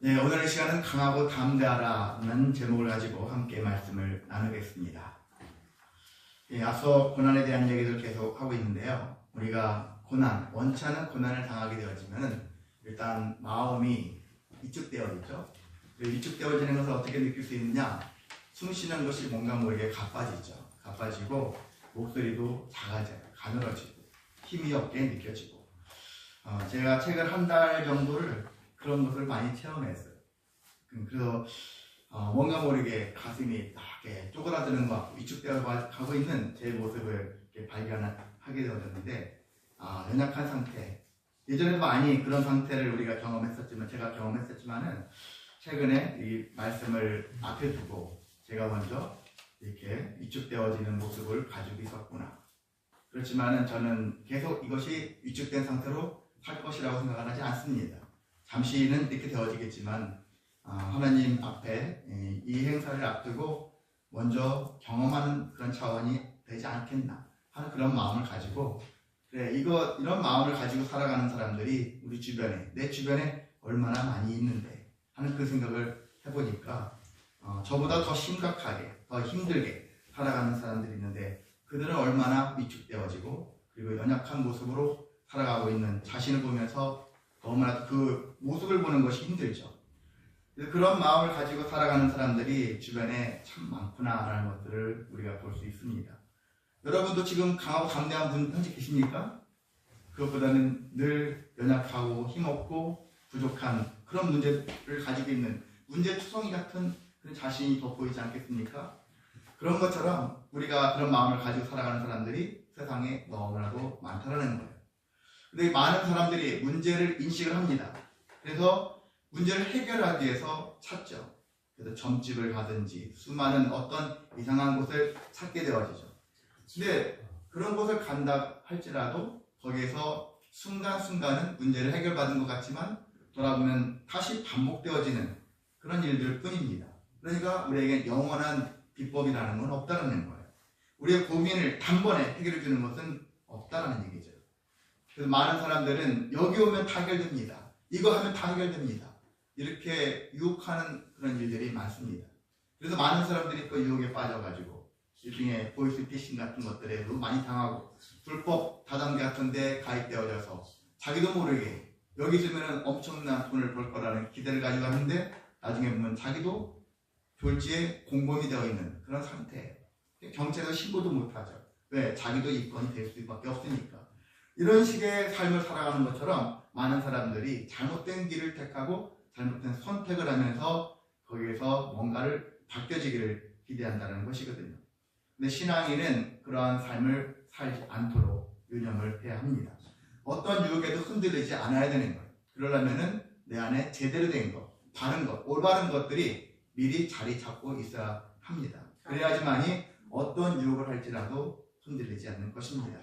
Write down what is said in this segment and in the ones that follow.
네, 오늘의 시간은 강하고 담대하라는 제목을 가지고 함께 말씀을 나누겠습니다. 앞서 고난에 대한 얘기를 계속 하고 있는데요. 우리가 원치 않은 고난을 당하게 되어지면 일단 마음이 위축되어지죠. 위축되어지는 것을 어떻게 느낄 수 있느냐? 숨 쉬는 것이 뭔가 모르게 가빠지죠. 가빠지고 목소리도 작아져요. 가늘어지고 힘이 없게 느껴지고 제가 최근 한 달 정도를 그런 것을 많이 체험했어요. 그래서 뭔가 모르게 가슴이 이렇게 쪼그라드는 것 같고 위축되어 가고 있는 제 모습을 발견하게 되었는데 연약한 상태, 예전에도 많이 그런 상태를 우리가 제가 경험했었지만은 최근에 이 말씀을 앞에 두고 제가 먼저 이렇게 위축되어지는 모습을 가지고 있었구나. 그렇지만은 저는 계속 이것이 위축된 상태로 살 것이라고 생각하지 않습니다. 잠시는 이렇게 되어지겠지만 하나님 앞에 이 행사를 앞두고 먼저 경험하는 그런 차원이 되지 않겠나 하는 그런 마음을 가지고 이런 마음을 가지고 살아가는 사람들이 우리 주변에, 내 주변에 얼마나 많이 있는데 하는 그 생각을 해보니까 저보다 더 심각하게, 더 힘들게 살아가는 사람들이 있는데 그들은 얼마나 위축되어지고 그리고 연약한 모습으로 살아가고 있는 자신을 보면서 너무나 그 모습을 보는 것이 힘들죠. 그런 마음을 가지고 살아가는 사람들이 주변에 참 많구나라는 것들을 우리가 볼 수 있습니다. 여러분도 지금 강하고 담대한 분 현재 계십니까? 그것보다는 늘 연약하고 힘없고 부족한 그런 문제를 가지고 있는 문제투성이 같은 그런 자신이 돋보이지 않겠습니까? 그런 것처럼 우리가 그런 마음을 가지고 살아가는 사람들이 세상에 너무나도 많다는 거예요. 근데 많은 사람들이 문제를 인식을 합니다. 그래서 문제를 해결하기 위해서 찾죠. 그래서 점집을 가든지 수많은 어떤 이상한 곳을 찾게 되어지죠. 근데 그런 곳을 간다 할지라도 거기에서 순간순간은 문제를 해결받은 것 같지만 돌아보면 다시 반복되어지는 그런 일들 뿐입니다. 그러니까 우리에게 영원한 비법이라는 건 없다는 거예요. 우리의 고민을 단번에 해결해 주는 것은 없다는 얘기죠. 그래서 많은 사람들은 여기 오면 다 해결됩니다. 이거 하면 다 해결됩니다. 이렇게 유혹하는 그런 일들이 많습니다. 그래서 많은 사람들이 그 유혹에 빠져가지고 일종의 보이스피싱 같은 것들에도 많이 당하고 불법 다단계 같은 데 가입되어져서 자기도 모르게 여기 있으면 엄청난 돈을 벌 거라는 기대를 가지고 하는데 나중에 보면 자기도 졸지에 공범이 되어 있는 그런 상태예요. 경찰에서 신고도 못하죠. 왜? 자기도 입건이 될 수밖에 없으니까. 이런 식의 삶을 살아가는 것처럼 많은 사람들이 잘못된 길을 택하고 잘못된 선택을 하면서 거기에서 뭔가를 바뀌어지기를 기대한다는 것이거든요. 근데 신앙인은 그러한 삶을 살지 않도록 유념을 해야 합니다. 어떤 유혹에도 흔들리지 않아야 되는 거예요. 그러려면은 내 안에 제대로 된 것, 바른 것, 올바른 것들이 미리 자리 잡고 있어야 합니다. 그래야지만이 어떤 유혹을 할지라도 흔들리지 않는 것입니다.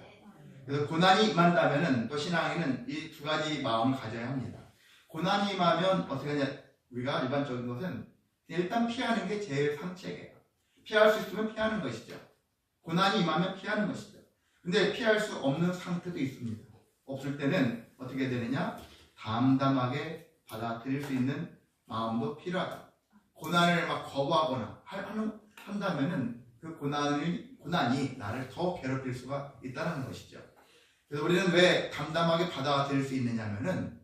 그래서 고난이 임한다면은 또 신앙인은 이 두 가지 마음을 가져야 합니다. 고난이 임하면 어떻게 하냐? 우리가 일반적인 것은 일단 피하는 게 제일 상책이에요. 피할 수 있으면 피하는 것이죠. 고난이 임하면 피하는 것이죠. 근데 피할 수 없는 상태도 있습니다. 없을 때는 어떻게 되느냐? 담담하게 받아들일 수 있는 마음도 필요하다. 고난을 막 거부하거나 한다면은 그 고난이 나를 더 괴롭힐 수가 있다는 것이죠. 그래서 우리는 왜 담담하게 받아들일 수 있느냐면은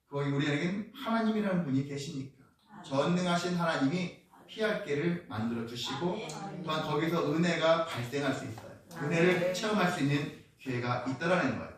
거기 우리에게는 하나님이라는 분이 계시니까 전능하신 하나님이 피할 길을 만들어 주시고 또한 거기서 은혜가 발생할 수 있어요. 은혜를 체험할 수 있는 기회가 있다라는 거예요.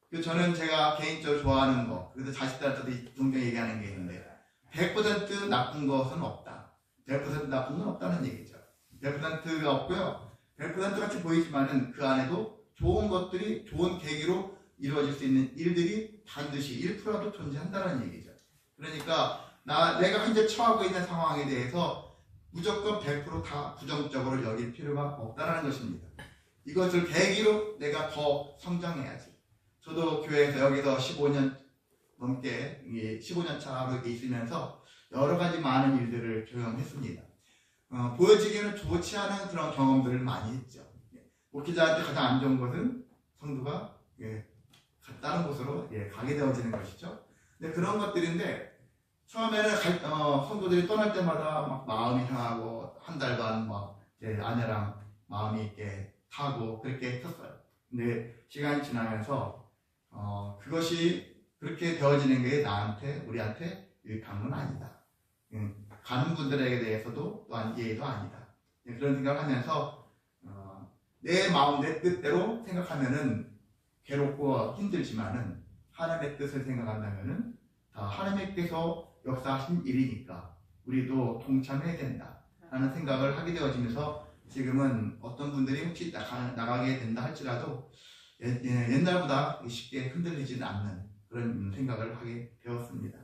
그래서 저는 제가 개인적으로 좋아하는 거, 그래서 자식들한테도 종종 얘기하는 게 있는데 100% 나쁜 것은 없다. 100% 나쁜 건 없다는 얘기죠. 100%가 없고요. 100% 같이 보이지만은 그 안에도 좋은 것들이 좋은 계기로 이루어질 수 있는 일들이 반드시 1%라도 존재한다는 얘기죠. 그러니까 내가 현재 처하고 있는 상황에 대해서 무조건 100% 부정적으로 여길 필요가 없다는 것입니다. 이것을 계기로 내가 더 성장해야지. 저도 교회에서 여기서 15년 넘게 15년 차로 있으면서 여러 가지 많은 일들을 경험했습니다. 보여지기에는 좋지 않은 그런 경험들을 많이 했죠. 목회자한테 가장 안 좋은 것은 성도가 다른 곳으로 가게 되어지는 것이죠. 근데 그런 것들인데 처음에는 성도들이 떠날 때마다 막 마음이 상하고 한 달 반 막 이제 아내랑 마음이 이렇게 타고 그렇게 했었어요. 근데 시간이 지나면서 그것이 그렇게 되어지는 게 우리한테 유익한 건 아니다. 가는 분들에게 대해서도 또한 예의도 아니다. 그런 생각을 하면서 내 마음 내 뜻대로 생각하면은 괴롭고 힘들지만은 하나님의 뜻을 생각한다면은 다 하나님께서 역사하신 일이니까 우리도 동참해야 된다라는 생각을 하게 되어지면서 지금은 어떤 분들이 혹시 나가게 된다 할지라도 옛날보다 쉽게 흔들리지는 않는 그런 생각을 하게 되었습니다.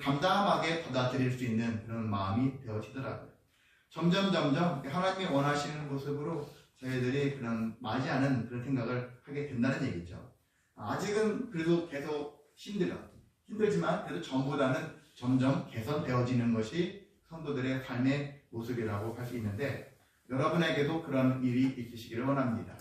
담담하게 받아들일 수 있는 그런 마음이 되어지더라고요. 점점 하나님이 원하시는 모습으로 저희들이 그런 맞이하는 그런 생각을 하게 된다는 얘기죠. 아직은 그래도 계속 힘들지만 그래도 전보다는 점점 개선되어지는 것이 성도들의 삶의 모습이라고 할 수 있는데 여러분에게도 그런 일이 있으시기를 원합니다.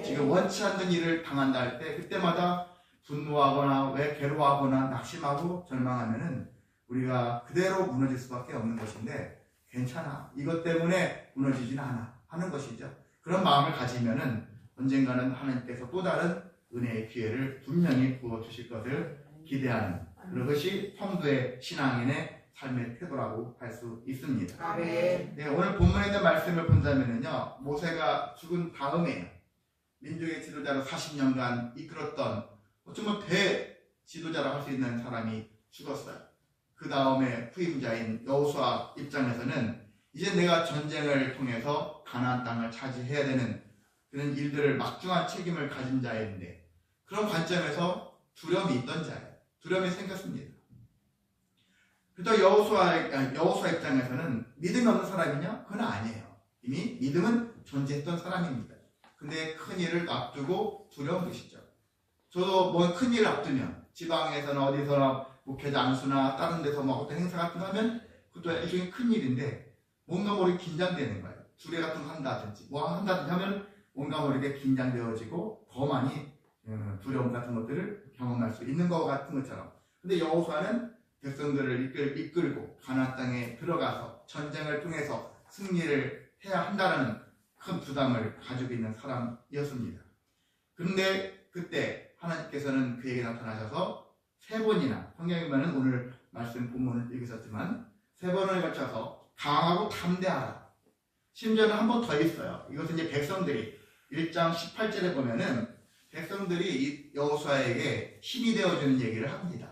지금 원치 않는 일을 당한다 할 때 그때마다 분노하거나 왜 괴로워하거나 낙심하고 절망하면은 우리가 그대로 무너질 수밖에 없는 것인데 괜찮아. 이것 때문에 무너지진 않아. 하는 것이죠. 그런 마음을 가지면은 언젠가는 하나님께서 또 다른 은혜의 기회를 분명히 부어주실 것을 기대하는 그것이 성도의 신앙인의 삶의 태도라고 할 수 있습니다. 네, 오늘 본문에 있는 말씀을 본다면요, 모세가 죽은 다음에 민족의 지도자로 40년간 이끌었던 어쩌면 대지도자라고 할 수 있는 사람이 죽었어요. 그 다음에 후임자인 여호수아 입장에서는 이제 내가 전쟁을 통해서 가나안 땅을 차지해야 되는 그런 일들을 막중한 책임을 가진 자인데 그런 관점에서 두려움이 있던 자예요. 두려움이 생겼습니다. 그래도 여호수아 입장에서는 믿음이 없는 사람이냐? 그건 아니에요. 이미 믿음은 존재했던 사람입니다. 근데 큰 일을 앞두고 두려운 것이죠. 저도 뭐 큰 일을 앞두면 지방에서나 어디서나 목회자 안수나 다른 데서 뭐 어떤 행사 같은 거 하면 그것도 일종의 큰 일인데 뭔가 모르게 긴장되는 거예요. 주례 같은 거 한다든지 뭐 한다든지 하면 뭔가 모르게 긴장되어지고 더 많이 두려움 같은 것들을 경험할 수 있는 것 같은 것처럼. 근데 여호수아는 백성들을 이끌고 가나안 땅에 들어가서 전쟁을 통해서 승리를 해야 한다는 큰 부담을 가지고 있는 사람이었습니다. 그런데 그때 하나님께서는 그에게 나타나셔서 3번이나 성경에 보면 오늘 말씀 본문을 읽으셨지만 3번을 거쳐서 강하고 담대하라. 심지어는 한 번 더 있어요. 이것은 이제 백성들이 1장 18절에 보면은 백성들이 이 여호수아에게 힘이 되어주는 얘기를 합니다.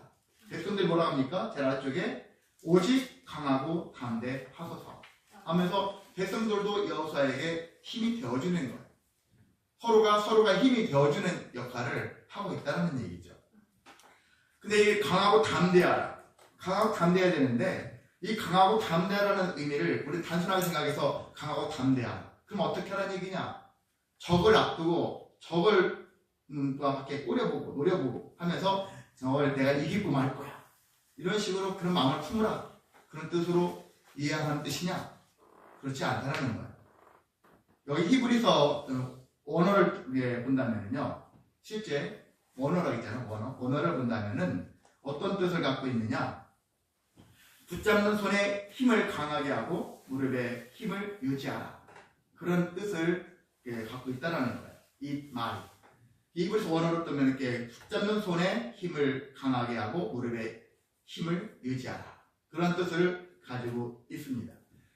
백성들이 뭐라 합니까? 제일 아래쪽에 오직 강하고 담대하소서 하면서 백성들도 여호수아에게 힘이 되어주는 거예요. 서로가 힘이 되어주는 역할을 하고 있다는 얘기죠. 근데 이 강하고 담대하라. 강하고 담대해야 되는데 이 강하고 담대하라는 의미를 우리 단순하게 생각해서 강하고 담대하라. 그럼 어떻게 하라는 얘기냐? 적을 앞두고 적을 이렇게 노려보고 하면서 저걸 내가 이기고 말 거야. 이런 식으로 그런 마음을 품으라. 그런 뜻으로 이해하는 뜻이냐? 그렇지 않다는 거예요. 여기 히브리서 원어를 본다면요. 실제 원어라고 있잖아요. 원어를 본다면은 어떤 뜻을 갖고 있느냐? 붙잡는 손에 힘을 강하게 하고 무릎에 힘을 유지하라. 그런 뜻을 갖고 있다는 거예요. 이 말이. 히브리서 원어로 뜨면 이렇게 붙잡는 손에 힘을 강하게 하고 무릎에 힘을 유지하라. 그런 뜻을 가지고 있습니다.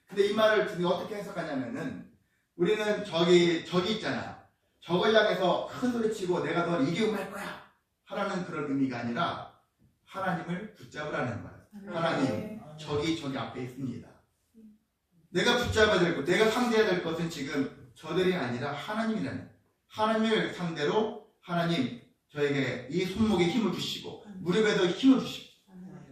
근데 이 말을 어떻게 해석하냐면은 우리는 적이 있잖아요. 적을 향해서 큰 소리 치고 내가 널 이기고 말 거야 하라는 그런 의미가 아니라 하나님을 붙잡으라는 거예요. 하나님, 적이 앞에 있습니다. 내가 붙잡아야 될 것, 내가 상대해야 될 것은 지금 저들이 아니라 하나님이라는 거예요. 하나님을 상대로 하나님 저에게 이 손목에 힘을 주시고 무릎에도 힘을 주시고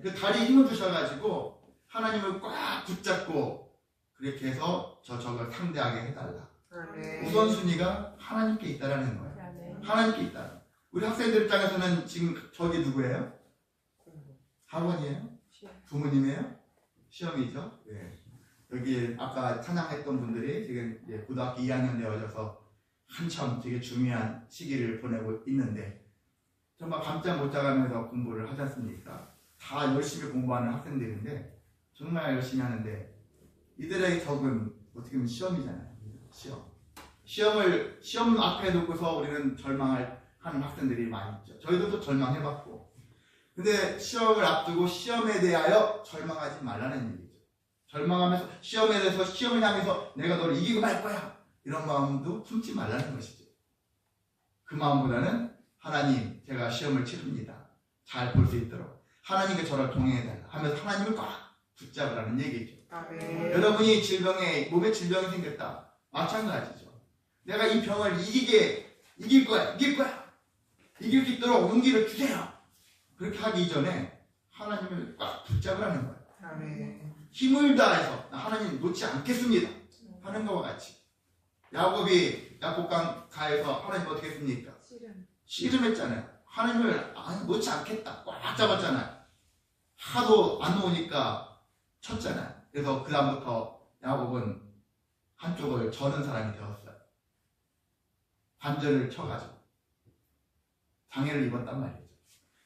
그 다리에 힘을 주셔가지고 하나님을 꽉 붙잡고 그렇게 해서 저 적을 상대하게 해달라. 우선순위가 하나님께 있다라는 거예요. 하나님께 있다. 우리 학생들 입장에서는 지금 적이 누구예요? 학원이에요? 부모님이에요? 시험이죠? 네. 여기 아까 찬양했던 분들이 지금 고등학교 2학년 되어져서 한참 되게 중요한 시기를 보내고 있는데 정말 밤잠 못 자가면서 공부를 하지 않습니까? 다 열심히 공부하는 학생들인데 정말 열심히 하는데 이들의 적은 어떻게 보면 시험이잖아요. 시험 앞에 놓고서 우리는 절망하는 학생들이 많이 있죠. 저희들도 절망해봤고. 근데 시험을 앞두고 시험에 대하여 절망하지 말라는 얘기죠. 절망하면서 시험에 대해서 시험을 향해서 내가 너를 이기고 말 거야. 이런 마음도 품지 말라는 것이죠. 그 마음보다는 하나님, 제가 시험을 치릅니다. 잘 볼 수 있도록. 하나님께 저를 동행해달라 하면서 하나님을 꽉 붙잡으라는 얘기죠. 여러분이 몸에 질병이 생겼다. 마찬가지죠. 내가 이 병을 이길 거야. 이길 수 있도록 용기를 주세요. 그렇게 하기 이전에 하나님을 꽉 붙잡으라는 거예요. 힘을 다해서 하나님 놓지 않겠습니다 하는 것과 같이 야곱이 야곱강 가에서 하나님 어떻게 했습니까? 씨름했잖아요. 하나님을 놓지 않겠다 꽉 잡았잖아요. 하도 안 놓으니까 쳤잖아요. 그래서 그 다음부터 야곱은 한쪽을 저는 사람이 되었어요. 관절을 쳐가지고 장애를 입었단 말이죠.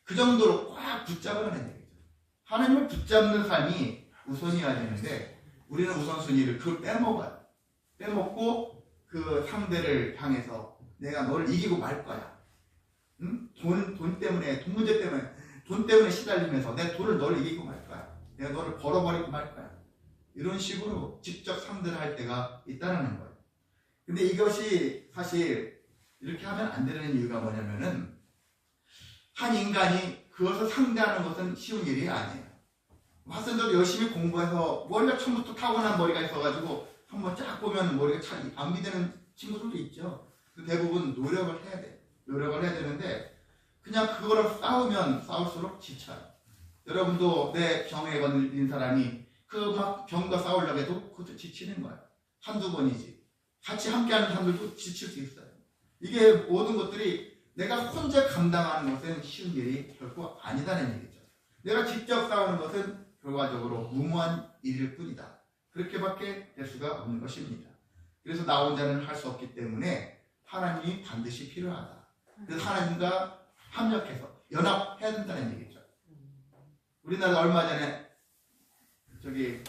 그 정도로 꽉 붙잡으라는 얘기죠. 하나님을 붙잡는 삶이 우선이어야 되는데 우리는 우선순위를 그걸 빼먹어요. 빼먹고 그 상대를 향해서 내가 너를 이기고 말 거야. 응? 돈 때문에, 돈 문제 때문에 시달리면서 내 돈을 너를 이기고 말 거야. 내가 너를 벌어버리고 말 거야. 이런 식으로 직접 상대를 할 때가 있다는 거예요. 근데 이것이 사실 이렇게 하면 안 되는 이유가 뭐냐면은 한 인간이 그것을 상대하는 것은 쉬운 일이 아니에요. 학생들도 열심히 공부해서 머리가 처음부터 타고난 머리가 있어가지고 한번 쫙 보면 머리가 잘 안 비대는 친구들도 있죠. 대부분 노력을 해야 돼. 노력을 해야 되는데 그냥 그거를 싸우면 싸울수록 지쳐요. 여러분도 내 병에 걸린 사람이 그 막 병과 싸우려고 해도 그것도 지치는 거예요. 한두 번이지. 같이 함께하는 사람들도 지칠 수 있어요. 이게 모든 것들이 내가 혼자 감당하는 것은 쉬운 일이 결코 아니다는 얘기죠. 내가 직접 싸우는 것은 결과적으로 무모한 일일 뿐이다. 그렇게밖에 될 수가 없는 것입니다. 그래서 나 혼자는 할 수 없기 때문에 하나님이 반드시 필요하다. 그래서 하나님과 합력해서 연합해야 된다는 얘기죠. 우리나라 얼마 전에 저기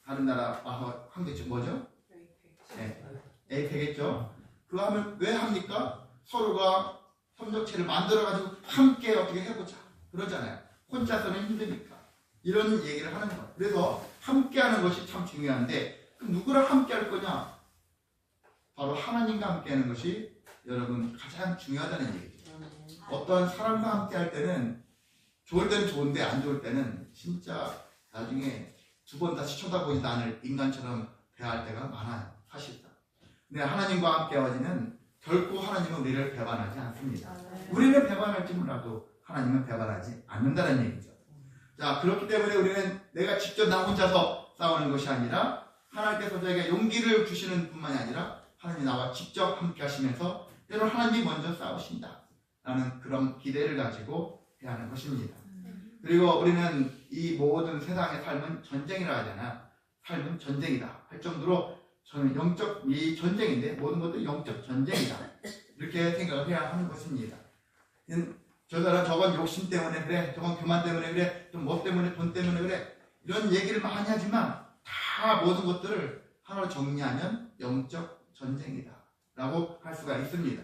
다른 나라 와서 한 게 뭐죠? 네, 에이펙 그거 하면 왜 합니까? 서로가 협력체를 만들어가지고 함께 어떻게 해보자 그러잖아요. 혼자서는 힘드니까 이런 얘기를 하는 거예요. 그래서 함께하는 것이 참 중요한데 그럼 누구랑 함께할 거냐? 바로 하나님과 함께하는 것이 여러분 가장 중요하다는 얘기죠. 어떤 사람과 함께할 때는 좋을 때는 좋은데 안 좋을 때는 진짜 나중에 두 번 다시 쳐다보지 않을 인간처럼 대할 때가 많아요. 사실상. 근데 하나님과 함께하지는 결코 하나님은 우리를 배반하지 않습니다. 우리는 배반할지 몰라도 하나님은 배반하지 않는다는 얘기죠. 자, 그렇기 때문에 우리는 내가 직접 나 혼자서 싸우는 것이 아니라 하나님께서 저에게 용기를 주시는 뿐만이 아니라 하나님이 나와 직접 함께 하시면서 때로 하나님이 먼저 싸우신다 라는 그런 기대를 가지고 해야 하는 것입니다. 그리고 우리는 이 모든 세상의 삶은 전쟁이라 하잖아요. 삶은 전쟁이다 할 정도로 저는 이 전쟁인데 모든 것도 영적 전쟁이다 이렇게 생각을 해야 하는 것입니다. 저 사람 저건 욕심 때문에 그래, 저건 교만 때문에 그래, 또 뭐 때문에 돈 때문에 그래 이런 얘기를 많이 하지만 다 모든 것들을 하나로 정리하면 영적 전쟁이다 라고 할 수가 있습니다.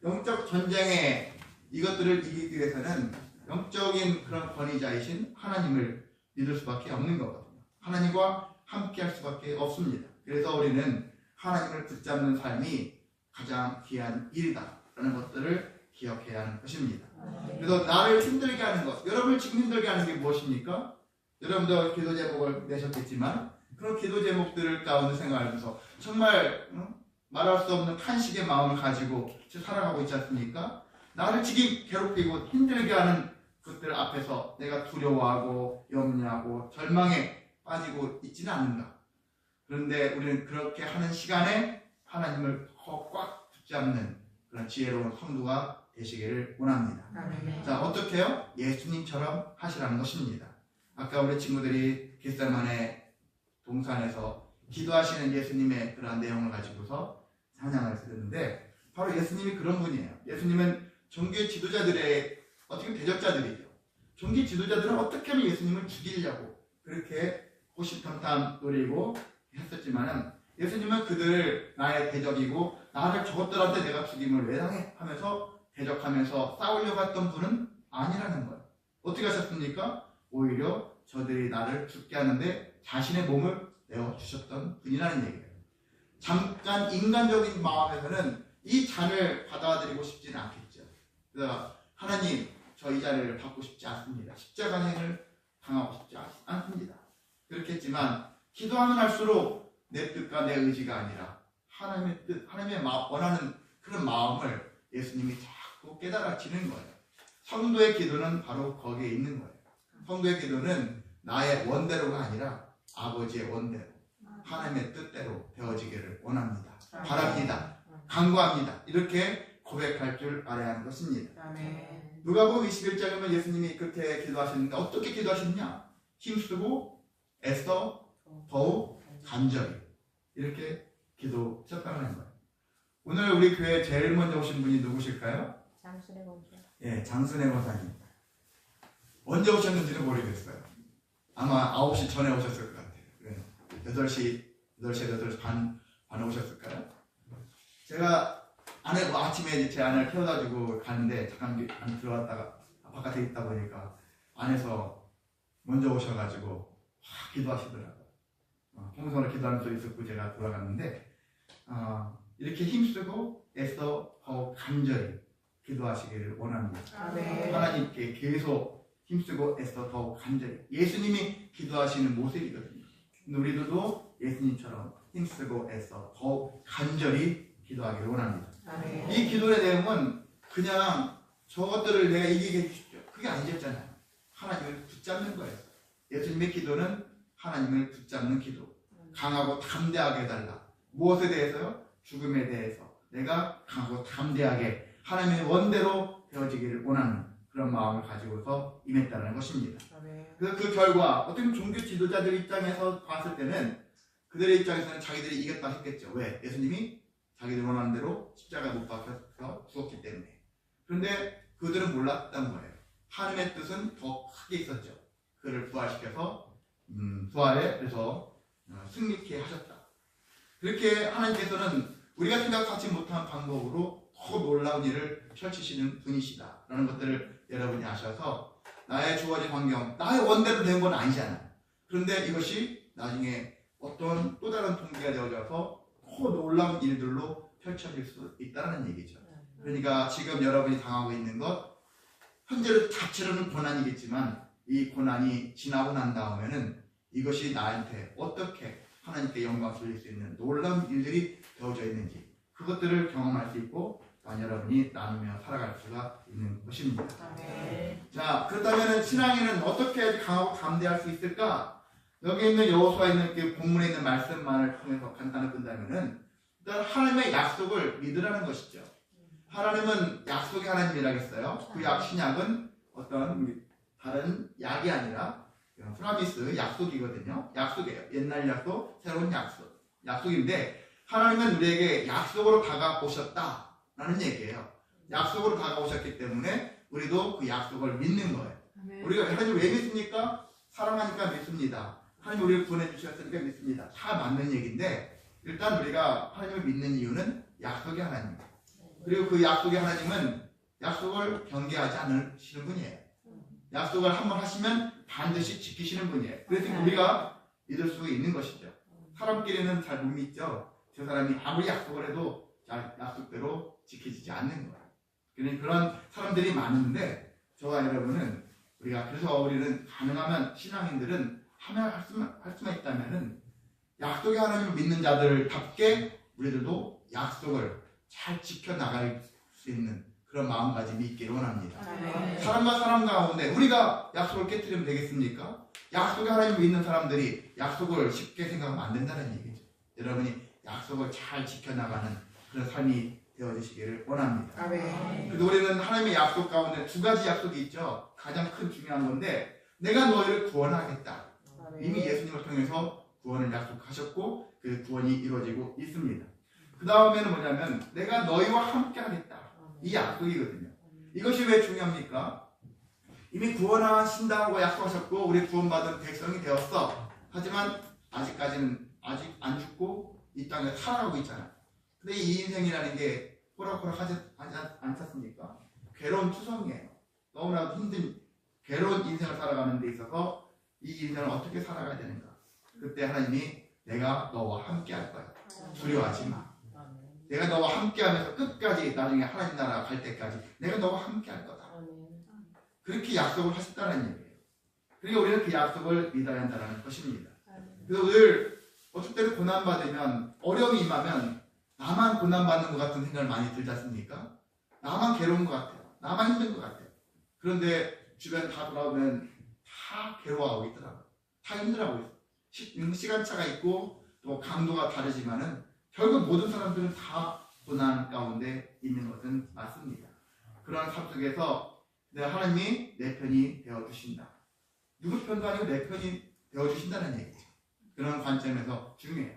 영적 전쟁에 이것들을 이기기 위해서는 영적인 그런 권위자이신 하나님을 믿을 수밖에 없는 거거든요. 하나님과 함께 할 수밖에 없습니다. 그래서 우리는 하나님을 붙잡는 삶이 가장 귀한 일이다 라는 것들을 기억해야 하는 것입니다. 그래서 나를 힘들게 하는 것, 여러분을 지금 힘들게 하는 게 무엇입니까? 여러분도 기도 제목을 내셨겠지만 그런 기도 제목들을 가운데 생각하면서 정말 말할 수 없는 탄식의 마음을 가지고 살아가고 있지 않습니까? 나를 지금 괴롭히고 힘들게 하는 것들 앞에서 내가 두려워하고 염려하고 절망에 빠지고 있지는 않는가. 그런데 우리는 그렇게 하는 시간에 하나님을 꽉 붙잡는 그런 지혜로운 성도가 되시기를 원합니다. 자, 어떻게 해요? 예수님처럼 하시라는 것입니다. 아까 우리 친구들이 겟세마네 동산에서 기도하시는 예수님의 그런 내용을 가지고서 찬양을 드렸는데 바로 예수님이 그런 분이에요. 예수님은 종교의 지도자들의 어떻게 대적자들이죠. 종교 지도자들은 어떻게 하면 예수님을 죽이려고 그렇게 호시탐탐 노리고 했었지만은 예수님은 그들을 나의 대적이고 나를 저것들한테 내가 죽임을 왜 당해? 하면서 대적하면서 싸우려고 했던 분은 아니라는 거예요. 어떻게 하셨습니까? 오히려 저들이 나를 죽게 하는데 자신의 몸을 내어주셨던 분이라는 얘기예요. 잠깐 인간적인 마음에서는 이 잔을 받아들이고 싶지는 않겠죠. 그래서 하나님, 저 이 잔을 받고 싶지 않습니다. 십자가 행을 당하고 싶지 않습니다. 그렇게 했지만 기도하면 할수록 내 뜻과 내 의지가 아니라 하나님의 뜻, 하나님의 원하는 그런 마음을 예수님이 자꾸 깨달아지는 거예요. 성도의 기도는 바로 거기에 있는 거예요. 성도의 기도는 나의 원대로가 아니라 아버지의 원대로, 하나님의 뜻대로 되어지기를 원합니다. 바랍니다. 간구합니다. 이렇게 고백할 줄 알아야 하는 것입니다. 아멘. 누가복음 21장이면 예수님이 그렇게 기도하셨는데 어떻게 기도하셨냐? 힘쓰고 애써 더욱 간절히 이렇게 기도하셨다는 거예요. 오늘 우리 교회에 제일 먼저 오신 분이 누구실까요? 장순의 권사. 예, 장순의 권사님. 언제 오셨는지는 모르겠어요. 아마 9시 전에 오셨을 것 같아요. 8시 반에 오셨을까요? 제가 아침에 제 아내를 태워다 주고 가는데 잠깐 안 들어갔다가 바깥에 있다 보니까 안에서 먼저 오셔가지고 기도하시더라고요. 평소에 기도하는 소리 듣고 제가 돌아갔는데 이렇게 힘쓰고 애써 더욱 간절히 기도하시기를 원합니다. 아멘. 하나님께 계속 힘쓰고 애써 더욱 간절히 예수님이 기도하시는 모습이거든요. 우리들도 예수님처럼 힘쓰고 애써 더욱 간절히 기도하기를 원합니다. 아멘. 이 기도의 내용은 그냥 저것들을 내가 이기게 해주십시오. 그게 아니었잖아요. 하나님을 붙잡는 거예요. 예수님의 기도는 하나님을 붙잡는 기도. 강하고 담대하게 해달라. 무엇에 대해서요? 죽음에 대해서 내가 강하고 담대하게 하나님의 원대로 되어지기를 원하는 그런 마음을 가지고서 임했다는 것입니다. 아멘. 그래서 그 결과 어떤 종교 지도자들 입장에서 봤을 때는 그들의 입장에서는 자기들이 이겼다 했겠죠. 왜? 예수님이 자기들 원하는 대로 십자가에 못 박혀서 죽었기 때문에. 그런데 그들은 몰랐던 거예요. 하나님의 뜻은 더 크게 있었죠. 그를 부활시켜서 부활에 그래서 승리케 하셨다. 그렇게 하나님께서는 우리가 생각하지 못한 방법으로 더 놀라운 일을 펼치시는 분이시다 라는 것들을 여러분이 아셔서 나의 주어진 환경, 나의 원대로 된 건 아니잖아요. 그런데 이것이 나중에 어떤 또 다른 동기가 되어져서 더 놀라운 일들로 펼쳐질 수 있다는 얘기죠. 그러니까 지금 여러분이 당하고 있는 것 현재로 자체로는 고난이겠지만 이 고난이 지나고 난 다음에는 이것이 나한테 어떻게 하나님께 영광 돌릴 수 있는 놀라운 일들이 되어져 있는지 그것들을 경험할 수 있고 또한 여러분이 나누며 살아갈 수가 있는 것입니다. 아멘. 자, 그렇다면 신앙인은 어떻게 강하고 담대할 수 있을까? 여기 있는 여호수아에 있는 그 본문에 있는 말씀만을 통해서 간단히 끈다면은 일단 하나님의 약속을 믿으라는 것이죠. 하나님은 약속의 하나님이라겠어요. 그 신약은 어떤 다른 약이 아니라 프라미스 약속이거든요. 약속이에요. 옛날 약속, 새로운 약속. 약속인데 하나님은 우리에게 약속으로 다가오셨다라는 얘기예요. 약속으로 다가오셨기 때문에 우리도 그 약속을 믿는 거예요. 우리가 하나님을 왜 믿습니까? 사랑하니까 믿습니다. 하나님 우리를 구원해 주셨으니까 믿습니다. 다 맞는 얘기인데 일단 우리가 하나님을 믿는 이유는 약속의 하나님. 그리고 그 약속의 하나님은 약속을 경계하지 않으시는 분이에요. 약속을 한번 하시면 반드시 지키시는 분이에요. 그래서 우리가 믿을 수 있는 것이죠. 사람끼리는 잘 못 믿죠. 저 사람이 아무리 약속을 해도 잘 약속대로 지켜지지 않는 거예요. 그런 사람들이 많은데 저와 여러분은 그래서 우리는 가능하면 신앙인들은 할 수만 있다면은 약속의 하나님을 믿는 자들답게 우리들도 약속을 잘 지켜나갈 수 있는 그런 마음가짐이 있기를 원합니다. 아멘. 사람과 사람 가운데 우리가 약속을 깨뜨리면 되겠습니까? 약속의 하나님을 믿는 사람들이 약속을 쉽게 생각하면 안 된다는 얘기죠. 여러분이 약속을 잘 지켜나가는 그런 삶이 되어주시기를 원합니다. 아멘. 그래서 우리는 하나님의 약속 가운데 두 가지 약속이 있죠. 가장 큰 중요한 건데 내가 너희를 구원하겠다. 이미 예수님을 통해서 구원을 약속하셨고 그 구원이 이루어지고 있습니다. 그 다음에는 뭐냐면 내가 너희와 함께 하겠다. 이 약속이거든요. 이것이 왜 중요합니까? 이미 구원하신다고 약속하셨고 우리 구원받은 백성이 되었어. 하지만 아직까지는 아직 안 죽고 이 땅에 살아가고 있잖아. 근데 이 인생이라는 게 호락호락하지 않습니까? 괴로운 투성이에요. 너무나도 힘든 괴로운 인생을 살아가는 데 있어서 이 인생을 어떻게 살아가야 되는가. 그때 하나님이 내가 너와 함께 할 거야. 두려워하지 마. 내가 너와 함께 하면서 끝까지 나중에 하나님 나라 갈 때까지 내가 너와 함께 할 거다. 그렇게 약속을 하셨다는 얘기예요. 그러니까 우리는 그 약속을 믿어야 한다는 것입니다. 그래서 늘 어쩔 때는 고난받으면 어려움이 임하면 나만 고난받는 것 같은 생각을 많이 들지 않습니까? 나만 괴로운 것 같아요. 나만 힘든 것 같아요. 그런데 주변 다 돌아보면 다 괴로워하고 있더라고요. 다 힘들어하고 있어요. 시간차가 있고 또 강도가 다르지만은 결국 모든 사람들은 다 고난 가운데 있는 것은 맞습니다. 그런 삶 속에서 하나님이 내 편이 되어주신다. 누구 편도 아니고 내 편이 되어주신다는 얘기죠. 그런 관점에서 중요해요.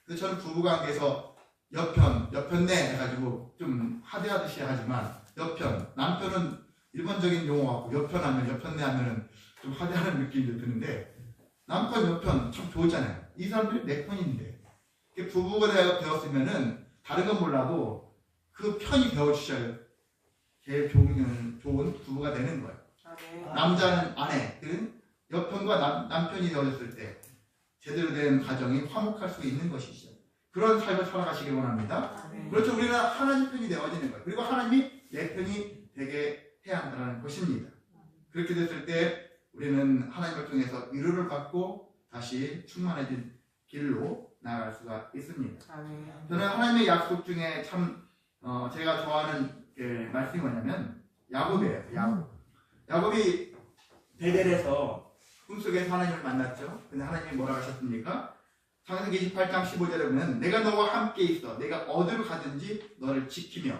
그래서 저는 부부관계에서 옆편내 해가지고 좀 하대하듯이 하지만 남편은 일반적인 용어 같고 옆편내 하면은 좀 하대하는 느낌이 드는데 남편, 옆편 참 좋잖아요. 이 사람들이 내 편인데 부부가 되었으면은 다른 건 몰라도 그 편이 되어주셔야 제일 좋은 부부가 되는 거예요. 남자는 아내들은 옆편과 남편이 되어졌을 때 제대로 된 가정이 화목할 수 있는 것이죠. 그런 삶을 살아가시길 원합니다. 그렇죠. 우리는 하나님 편이 되어지는 거예요. 그리고 하나님이 내 편이 되게 해야 한다는 것입니다. 그렇게 됐을 때 우리는 하나님을 통해서 위로를 받고 다시 충만해진 길로 나아갈 수가 있습니다. 저는 하나님의 약속 중에 참 제가 좋아하는 말씀이 뭐냐면 야곱이에요. 야곱이 베델에서 꿈속에서 하나님을 만났죠. 근데 하나님이 뭐라고 하셨습니까? 창세기 28장 15절에 보면 내가 너와 함께 있어 내가 어디로 가든지 너를 지키며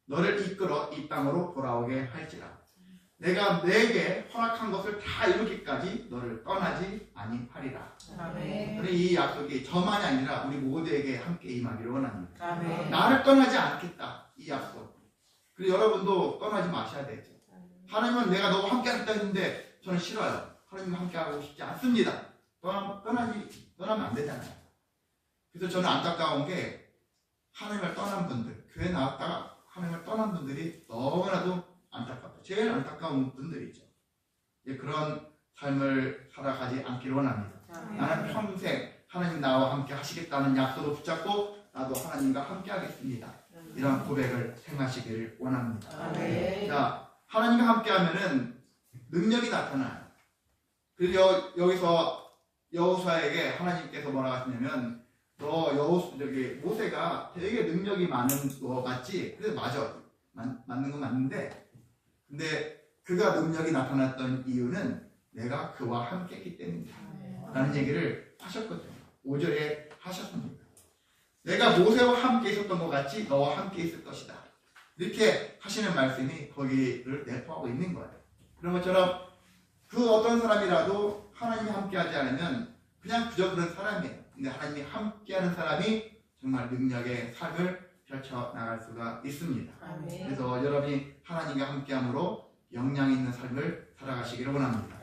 너를 이끌어 이 땅으로 돌아오게 할지라. 내가 내게 허락한 것을 다 이루기까지 너를 떠나지 아니하리라. 이 약속이 저만이 아니라 우리 모두에게 함께 임하기를 원합니다. 나를 떠나지 않겠다. 이 약속. 그리고 여러분도 떠나지 마셔야 되죠. 하나님은 내가 너와 함께 하겠다 했는데 저는 싫어요. 하나님과 함께 하고 싶지 않습니다. 떠나면 안 되잖아요. 그래서 저는 안타까운 게 하나님을 떠난 분들, 교회 나왔다가 하나님을 떠난 분들이 너무나도 안타깝다. 제일 안타까운 분들이죠. 그런 삶을 살아가지 않기를 원합니다. 나는 평생 하나님 나와 함께 하시겠다는 약속을 붙잡고 나도 하나님과 함께 하겠습니다. 이런 고백을 행하시기를 원합니다. 자, 하나님과 함께 하면은 능력이 나타나요. 그리고 여기서 여호수아에게 하나님께서 뭐라고 하시냐면 너 모세가 되게 능력이 많은 거 맞지? 그래서 맞아. 맞는 건 맞는데 근데 그가 능력이 나타났던 이유는 내가 그와 함께 했기 때문이다. 라는 얘기를 하셨거든요. 5절에 하셨습니다. 내가 모세와 함께 있었던 것 같이 너와 함께 있을 것이다. 이렇게 하시는 말씀이 거기를 내포하고 있는 거예요. 그런 것처럼 그 어떤 사람이라도 하나님이 함께하지 않으면 그냥 그저 그런 사람이에요. 근데 하나님이 함께하는 사람이 정말 능력의 삶을 펼쳐나갈 수가 있습니다. 그래서 여러분이 하나님과 함께함으로 역량 있는 삶을 살아가시기를 원합니다.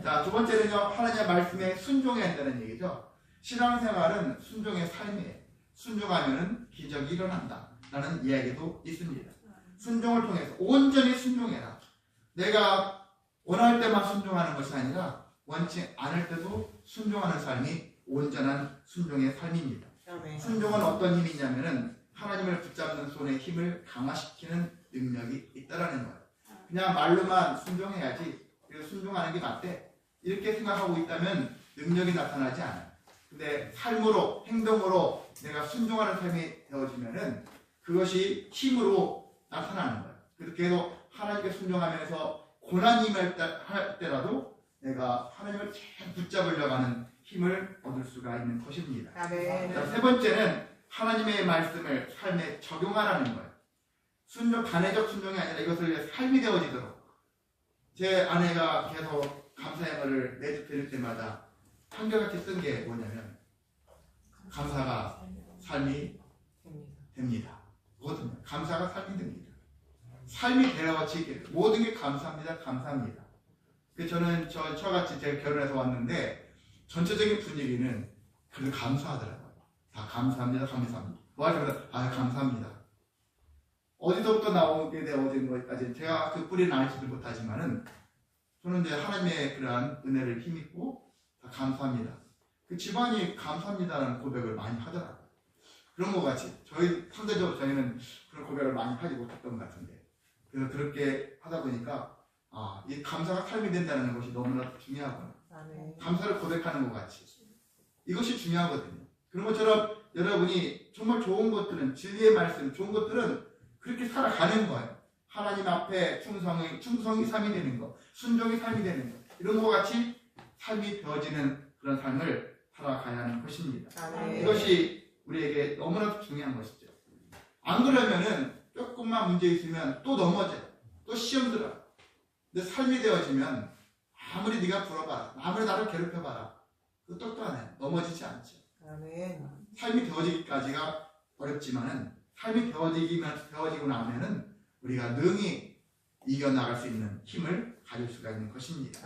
자, 두 번째는요, 하나님의 말씀에 순종해야 한다는 얘기죠. 신앙생활은 순종의 삶이에요. 순종하면 기적이 일어난다 라는 이야기도 있습니다. 순종을 통해서 온전히 순종해라. 내가 원할 때만 순종하는 것이 아니라 원치 않을 때도 순종하는 삶이 온전한 순종의 삶입니다. 순종은 어떤 힘이 있냐면은 하나님을 붙잡는 손의 힘을 강화시키는 능력이 있다라는 거예요. 그냥 말로만 순종해야지, 그래서 순종하는 게 맞대, 이렇게 생각하고 있다면 능력이 나타나지 않아요. 근데 삶으로, 행동으로 내가 순종하는 삶이 되어지면은 그것이 힘으로 나타나는 거예요. 그래서 계속 하나님께 순종하면서 고난이 할 때라도 내가 하나님을 잘 붙잡으려고 하는 힘을 얻을 수가 있는 것입니다. 자, 세 번째는 하나님의 말씀을 삶에 적용하라는 거예요. 단회적 순종이 아니라 이것을 삶이 되어지도록. 제 아내가 계속 감사행을 매주 드릴 때마다 한결같이 쓴 게 뭐냐면 감사가 삶이 됩니다. 뭐든 감사가 삶이 됩니다. 삶이 되어지길 모든 게 감사합니다. 감사합니다. 저는 저같이 제가 결혼해서 왔는데 전체적인 분위기는 그래도 감사하더라고요. 다 감사합니다, 감사합니다. 뭐 하시면서 감사합니다. 어디서부터 나오게 되어진 것까지 제가 그 뿌리는 알지도 못하지만은 저는 이제 하나님의 그러한 은혜를 힘입고 다 감사합니다. 그 집안이 감사합니다라는 고백을 많이 하더라고요. 그런 것 같이 저희 상대적으로 저희는 그런 고백을 많이 하지 못했던 것 같은데 그래서 그렇게 하다 보니까 이 감사가 삶이 된다는 것이 너무나 중요하구나. 감사를 고백하는 것 같이 이것이 중요하거든요. 그런 것처럼 여러분이 정말 좋은 것들은 진리의 말씀, 좋은 것들은 그렇게 살아가는 거예요. 하나님 앞에 충성이 삶이 되는 것, 순종이 삶이 되는 것, 이런 것 같이 삶이 되어지는 그런 삶을 살아가야 하는 것입니다. 이것이 우리에게 너무나 중요한 것이죠. 안 그러면은 조금만 문제 있으면 또 넘어져요. 또 시험 들어요. 근데 삶이 되어지면 아무리 네가 불어봐라, 아무리 나를 괴롭혀봐라, 그것도 안 해요. 넘어지지 않죠. 삶이 되어지기까지가 어렵지만은 삶이 되어지고 나면은 우리가 능히 이겨나갈 수 있는 힘을 가질 수가 있는 것입니다.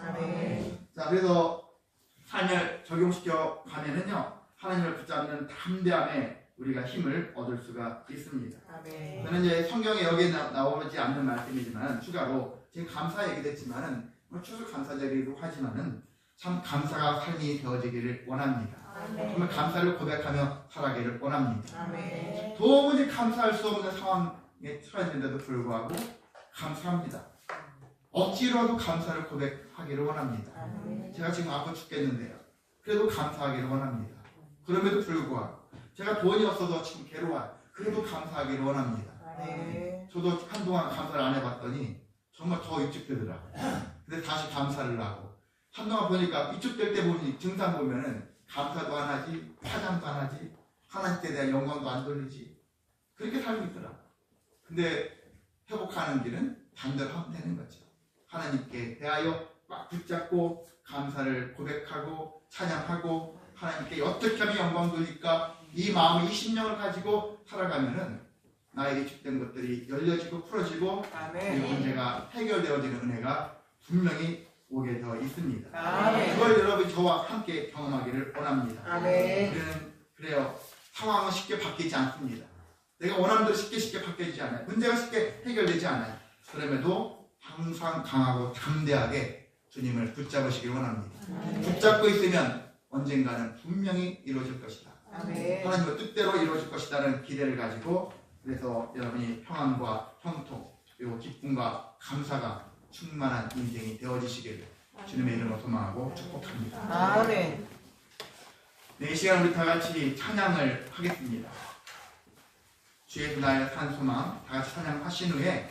자, 그래서 삶을 적용시켜 가면은요, 하나님을 붙잡는 담대함에 우리가 힘을 얻을 수가 있습니다. 저는 이제 성경에 여기에 나오지 않는 말씀이지만 추가로 지금 감사 얘기도 했지만은 추수 감사절이기도 하지만은 참 감사가 삶이 되어지기를 원합니다. 정말 감사를 고백하며 살아가기를 원합니다. 도무지 감사할 수 없는 상황에 처해진데도 불구하고 감사합니다. 억지로라도 감사를 고백하기를 원합니다. 제가 지금 아파 죽겠는데요. 그래도 감사하기를 원합니다. 그럼에도 불구하고 제가 돈이 없어서 지금 괴로워요. 그래도 감사하기를 원합니다. 저도 한동안 감사를 안 해봤더니 정말 더 위축되더라고요. 근데 다시 감사를 하고 한동안 보니까 위축될 때 보니 증상 보면은 감사도 안 하지, 찬양도 안 하지, 하나님께 대한 영광도 안 돌리지, 그렇게 살고 있더라. 근데 회복하는 길은 반대로 하면 되는 거죠. 하나님께 대하여 막 붙잡고 감사를 고백하고 찬양하고 하나님께 어떻게 하면 영광 돌릴까, 이 마음을, 이 심령을 가지고 살아가면은 나에게 주된 것들이 열려지고 풀어지고 이 문제가 해결되어지는 은혜가 분명히 오게 되어 있습니다. 그걸 여러분이 저와 함께 경험하기를 원합니다. 우리는 그래요. 상황은 쉽게 바뀌지 않습니다. 내가 원하는 대로 쉽게 바뀌지 않아요. 문제가 쉽게 해결되지 않아요. 그럼에도 항상 강하고 담대하게 주님을 붙잡으시길 원합니다. 붙잡고 있으면 언젠가는 분명히 이루어질 것이다. 하나님의 뜻대로 이루어질 것이라는 기대를 가지고, 그래서 여러분이 평안과 형통 그리고 기쁨과 감사가 충만한 인생이 되어지시기를 주님의 이름으로 소망하고 축복합니다. 네, 이 시간 우리 다 같이 찬양을 하겠습니다. 주의 그 나의 산 소망 다 같이 찬양하신 후에